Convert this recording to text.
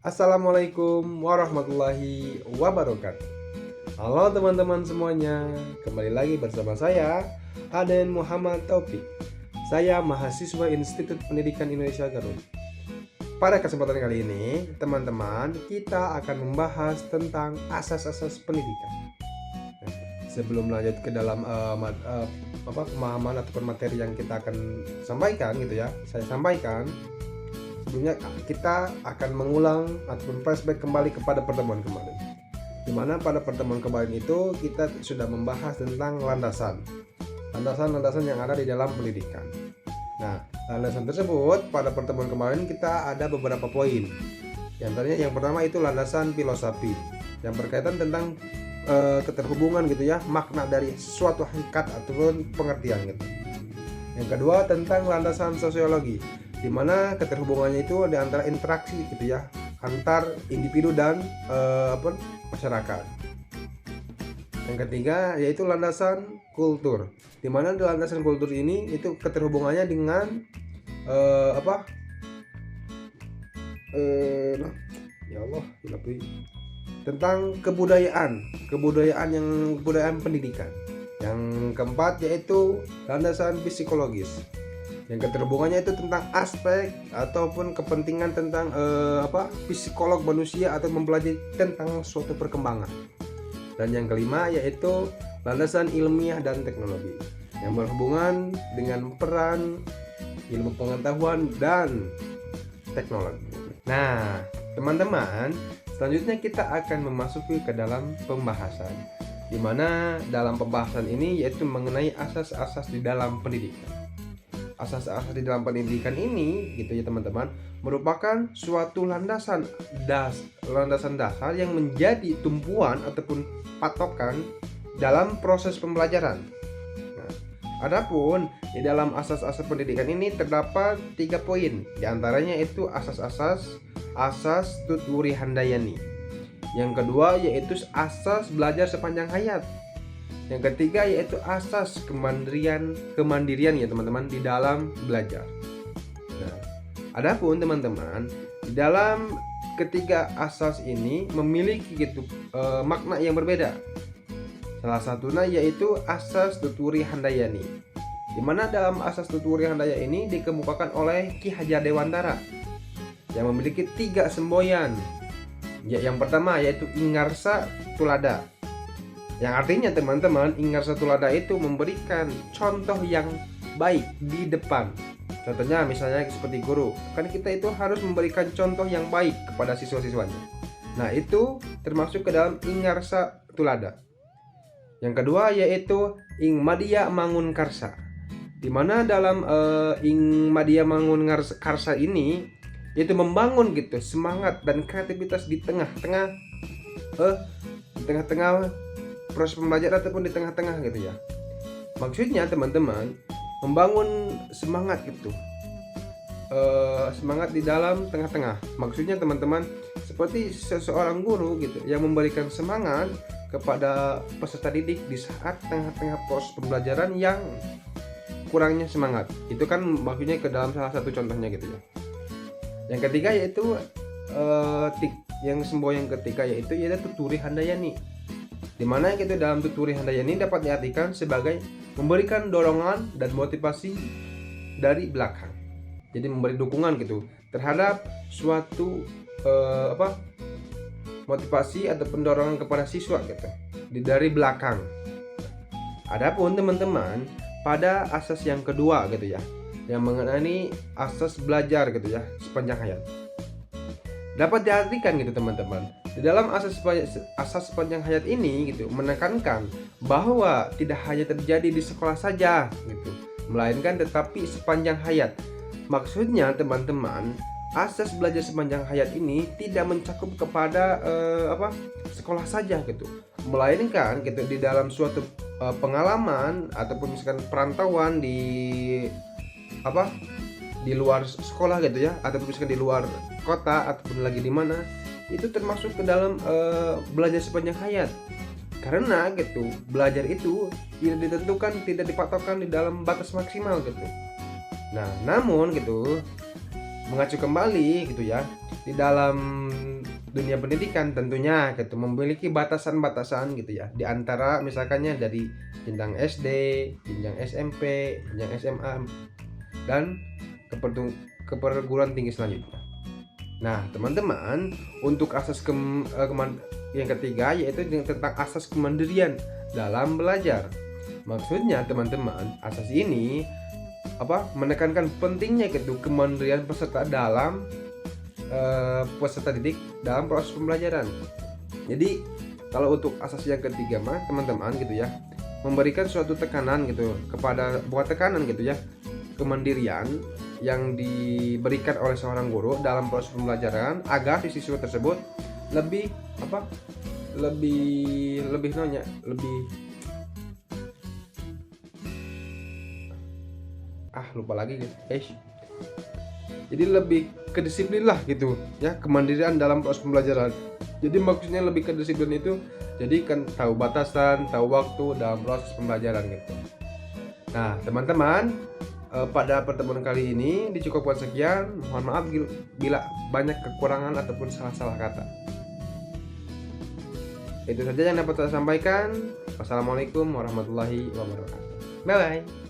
Assalamualaikum warahmatullahi wabarakatuh. Halo teman-teman semuanya, kembali lagi bersama saya Aden Muhammad Taufik. Saya mahasiswa Institut Pendidikan Indonesia Garut. Pada kesempatan kali ini, teman-teman, kita akan membahas tentang asas-asas pendidikan. Sebelum lanjut ke dalam pemahaman ataupun materi yang kita akan sampaikan saya sampaikan. Sebelumnya kita akan mengulang ataupun flashback kembali kepada pertemuan kemarin, dimana pada pertemuan kemarin itu kita sudah membahas tentang landasan yang ada di dalam pendidikan. Nah, landasan tersebut pada pertemuan kemarin kita ada beberapa poin. Yang pertama itu landasan filosofi yang berkaitan tentang keterhubungan makna dari suatu hakikat ataupun pengertian gitu. Yang kedua tentang landasan sosiologi, di mana keterhubungannya itu di antara interaksi antar individu dan masyarakat. Yang ketiga yaitu landasan kultur, di mana di landasan kultur ini itu keterhubungannya dengan tentang kebudayaan pendidikan. Yang keempat yaitu landasan psikologis, yang keterhubungannya itu tentang aspek ataupun kepentingan tentang psikolog manusia atau mempelajari tentang suatu perkembangan. Dan yang kelima yaitu landasan ilmiah dan teknologi, yang berhubungan dengan peran ilmu pengetahuan dan teknologi. Nah, teman-teman, selanjutnya kita akan memasuki ke dalam pembahasan, di mana dalam pembahasan ini yaitu mengenai asas-asas di dalam pendidikan. Asas-asas di dalam pendidikan ini teman-teman, merupakan suatu landasan dasar yang menjadi tumpuan ataupun patokan dalam proses pembelajaran. Nah, adapun di dalam asas-asas pendidikan ini terdapat 3 poin. Di antaranya itu asas tuturi handayani. Yang kedua yaitu asas belajar sepanjang hayat. Yang ketiga yaitu asas kemandirian ya teman-teman di dalam belajar. Nah, adapun teman-teman, di dalam ketiga asas ini memiliki makna yang berbeda. Salah satunya yaitu asas tuturi handayani, di mana dalam asas tuturi handaya ini dikemukakan oleh Ki Hajar Dewantara yang memiliki 3 semboyan. Yang pertama yaitu Ingarsa Tulada, yang artinya teman-teman, Ingarsa Tulada itu memberikan contoh yang baik di depan. Contohnya misalnya seperti guru, kan kita itu harus memberikan contoh yang baik kepada siswa-siswanya. Nah, itu termasuk ke dalam Ingarsa Tulada. Yang kedua yaitu Ing Madya Mangun Karsa, di mana dalam Ing Madya Mangun Karsa ini yaitu membangun semangat dan kreativitas di tengah-tengah proses pembelajaran ataupun di tengah-tengah Maksudnya teman-teman, membangun semangat semangat di dalam tengah-tengah. Maksudnya teman-teman, seperti seseorang guru yang memberikan semangat kepada peserta didik di saat tengah-tengah proses pembelajaran yang kurangnya semangat. Itu kan maksudnya ke dalam salah satu contohnya Yang ketiga yaitu yang semboyan ketiga yaitu tuturi handayani, di mana dalam tuturi handayani dapat diartikan sebagai memberikan dorongan dan motivasi dari belakang. Jadi memberi dukungan terhadap suatu motivasi atau pendorongan kepada siswa dari belakang. Adapun teman-teman, pada asas yang kedua yang mengenai asas belajar sepanjang hayat, dapat diartikan teman-teman, di dalam asas sepanjang hayat ini menekankan bahwa tidak hanya terjadi di sekolah saja melainkan tetapi sepanjang hayat. Maksudnya teman-teman, asas belajar sepanjang hayat ini tidak mencakup kepada sekolah saja melainkan di dalam suatu pengalaman ataupun misalkan perantauan di luar sekolah ataupun misalkan di luar kota ataupun lagi di mana, itu termasuk ke dalam belajar sepanjang hayat. Karena belajar itu tidak ditentukan, tidak dipatokkan di dalam batas maksimal Nah, namun mengacu kembali di dalam dunia pendidikan tentunya gitu memiliki batasan-batasan gitu ya. Di antara misalkannya dari jenjang SD, jenjang SMP, jenjang SMA dan ke perguruan tinggi selanjutnya. Nah, teman-teman, untuk yang ketiga yaitu tentang asas kemandirian dalam belajar. Maksudnya teman-teman, asas ini menekankan pentingnya gitu kemandirian peserta didik dalam proses pembelajaran. Jadi kalau untuk asas yang ketiga mah teman-teman gitu ya, memberikan suatu tekanan gitu bukan tekanan gitu ya, kemandirian yang diberikan oleh seorang guru dalam proses pembelajaran agar si siswa tersebut lebih lupa lagi guys. Jadi lebih kedisiplin lah gitu ya, kemandirian dalam proses pembelajaran. Jadi maksudnya lebih kedisiplin itu jadi kan tahu batasan, tahu waktu dalam proses pembelajaran gitu. Nah teman-teman, pada pertemuan kali ini dicukupkan sekian. Mohon maaf bila banyak kekurangan ataupun salah-salah kata. Itu saja yang dapat saya sampaikan. Wassalamualaikum warahmatullahi wabarakatuh. Bye bye.